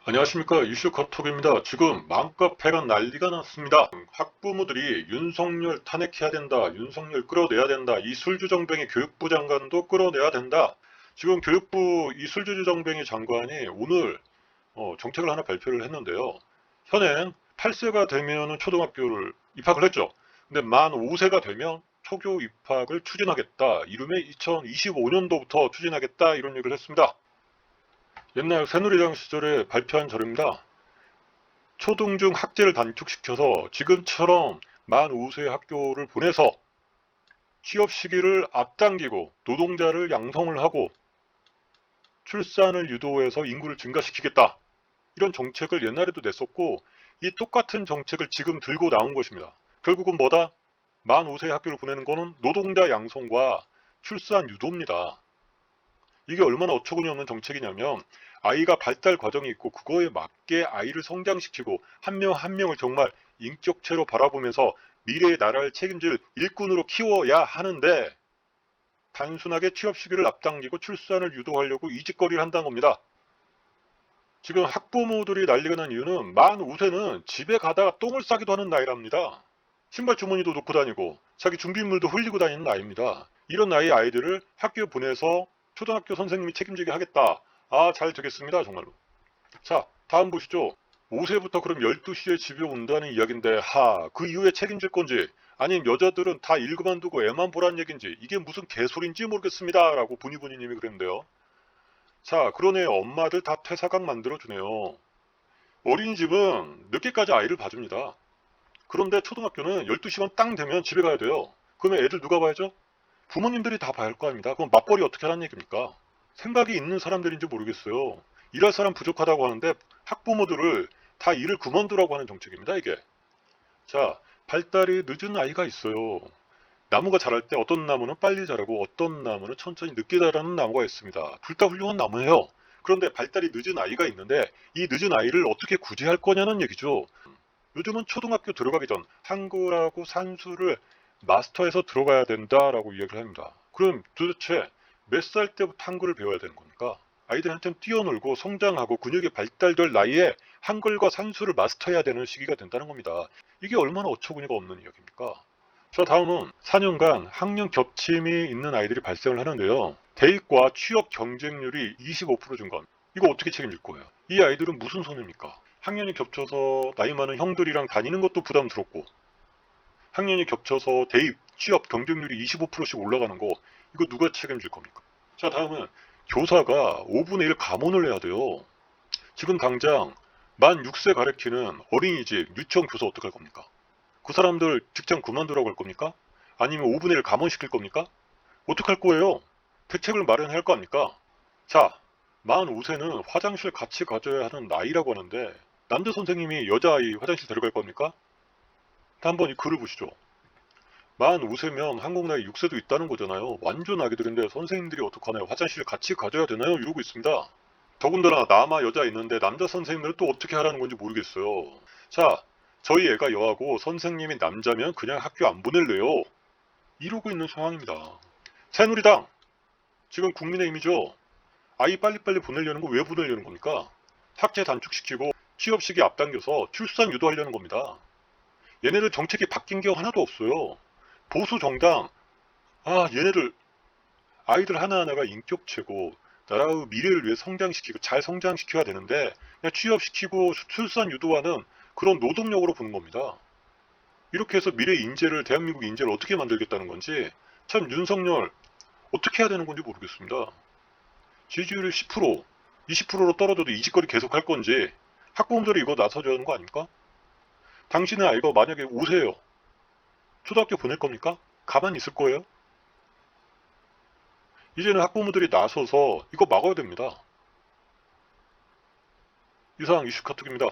안녕하십니까, 이슈 카톡입니다. 지금 맘카페가 난리가 났습니다. 학부모들이 윤석열 탄핵해야 된다, 윤석열 끌어내야 된다, 이 술주정뱅이 교육부 장관도 끌어내야 된다. 지금 교육부 이 술주정뱅이 장관이 오늘 정책을 하나 발표를 했는데요. 현행 8세가 되면 초등학교를 입학을 했죠. 근데 만 5세가 되면 초교 입학을 추진하겠다. 이름에 2025년도부터 추진하겠다, 이런 얘기를 했습니다. 옛날 새누리당 시절에 발표한 자료입니다. 초등중 학제를 단축시켜서 지금처럼 만 5세 학교를 보내서 취업 시기를 앞당기고 노동자를 양성을 하고 출산을 유도해서 인구를 증가시키겠다. 이런 정책을 옛날에도 냈었고, 이 똑같은 정책을 지금 들고 나온 것입니다. 결국은 뭐다? 만 5세 학교를 보내는 거는 노동자 양성과 출산 유도입니다. 이게 얼마나 어처구니 없는 정책이냐면, 아이가 발달 과정이 있고 그거에 맞게 아이를 성장시키고 한 명 한 명을 정말 인격체로 바라보면서 미래의 나라를 책임질 일꾼으로 키워야 하는데, 단순하게 취업 시기를 앞당기고 출산을 유도하려고 이 짓거리를 한다는 겁니다. 지금 학부모들이 난리가 난 이유는 만 5세는 집에 가다가 똥을 싸기도 하는 나이랍니다. 신발 주머니도 놓고 다니고 자기 준비물도 흘리고 다니는 나이입니다. 이런 나이의 아이들을 학교에 보내서 초등학교 선생님이 책임지게 하겠다. 아, 잘 되겠습니다, 정말로. 자, 다음 보시죠. 5세부터 그럼 12시에 집에 온다는 이야기인데, 그 이후에 책임질 건지, 아니면 여자들은 다 일 그만두고 애만 보란 얘기인지, 이게 무슨 개소리인지 모르겠습니다, 라고 보니보니님이 그랬는데요. 자, 그러네. 엄마들 다 퇴사각 만들어주네요. 어린이집은 늦게까지 아이를 봐줍니다. 그런데 초등학교는 12시간 땅 되면 집에 가야 돼요. 그러면 애들 누가 봐야죠? 부모님들이 다 봐야 할 거 아닙니다. 그럼 맞벌이 어떻게 하라는 얘기입니까? 생각이 있는 사람들인지 모르겠어요. 일할 사람 부족하다고 하는데 학부모들을 다 일을 그만두라고 하는 정책입니다, 이게. 자, 발달이 늦은 아이가 있어요. 나무가 자랄 때 어떤 나무는 빨리 자라고 어떤 나무는 천천히 늦게 자라는 나무가 있습니다. 둘 다 훌륭한 나무예요. 그런데 발달이 늦은 아이가 있는데 이 늦은 아이를 어떻게 구제할 거냐는 얘기죠. 요즘은 초등학교 들어가기 전 한글하고 산수를 마스터해서 들어가야 된다라고 이야기를 합니다. 그럼 도대체 몇 살 때부터 한글을 배워야 되는 겁니까? 아이들한테는 뛰어놀고 성장하고 근육이 발달될 나이에 한글과 산수를 마스터해야 되는 시기가 된다는 겁니다. 이게 얼마나 어처구니가 없는 이야기입니까? 자, 다음은 4년간 학년 겹침이 있는 아이들이 발생을 하는데요. 대입과 취업 경쟁률이 25% 증가. 이거 어떻게 책임질 거예요? 이 아이들은 무슨 손해입니까? 학년이 겹쳐서 나이 많은 형들이랑 다니는 것도 부담스럽고, 학년이 겹쳐서 대입, 취업 경쟁률이 25%씩 올라가는 거, 이거 누가 책임질 겁니까? 자, 다음은 교사가 5분의 1 감원을 해야 돼요. 지금 당장 만 6세 가르치는 어린이집, 유치원 교사 어떡할 겁니까? 그 사람들 직장 그만두라고 할 겁니까? 아니면 5분의 1 감원시킬 겁니까? 어떡할 거예요? 대책을 마련할 거 아닙니까? 자, 만 5세는 화장실 같이 가져야 하는 나이라고 하는데, 남자 선생님이 여자아이 화장실 데려갈 겁니까? 한번 이 글을 보시죠. 만 5세면 한국 나이 6세도 있다는 거잖아요. 완전 아기들인데 선생님들이 어떡하나요? 화장실 같이 가져야 되나요? 이러고 있습니다. 더군다나 남아 여자 있는데 남자 선생님들은 또 어떻게 하라는 건지 모르겠어요. 자, 저희 애가 여하고 선생님이 남자면 그냥 학교 안 보낼래요. 이러고 있는 상황입니다. 새누리당, 지금 국민의힘이죠. 아이 빨리빨리 보내려는 거 왜 보내려는 겁니까? 학제 단축시키고 취업 시기 앞당겨서 출산 유도하려는 겁니다. 얘네들 정책이 바뀐 게 하나도 없어요. 보수 정당, 얘네들 아이들 하나하나가 인격체고 나라의 미래를 위해 성장시키고 잘 성장시켜야 되는데 그냥 취업시키고 출산 유도하는 그런 노동력으로 보는 겁니다. 이렇게 해서 미래 인재를, 대한민국 인재를 어떻게 만들겠다는 건지, 참 윤석열 어떻게 해야 되는 건지 모르겠습니다. 지지율이 10%, 20%로 떨어져도 이 짓거리 계속 할 건지, 학부모들이 이거 나서줘야 하는 거 아닙니까? 당신의 아이가 만약에 5세예요. 초등학교 보낼 겁니까? 가만히 있을 거예요? 이제는 학부모들이 나서서 이거 막아야 됩니다. 이상 이슈 카톡입니다.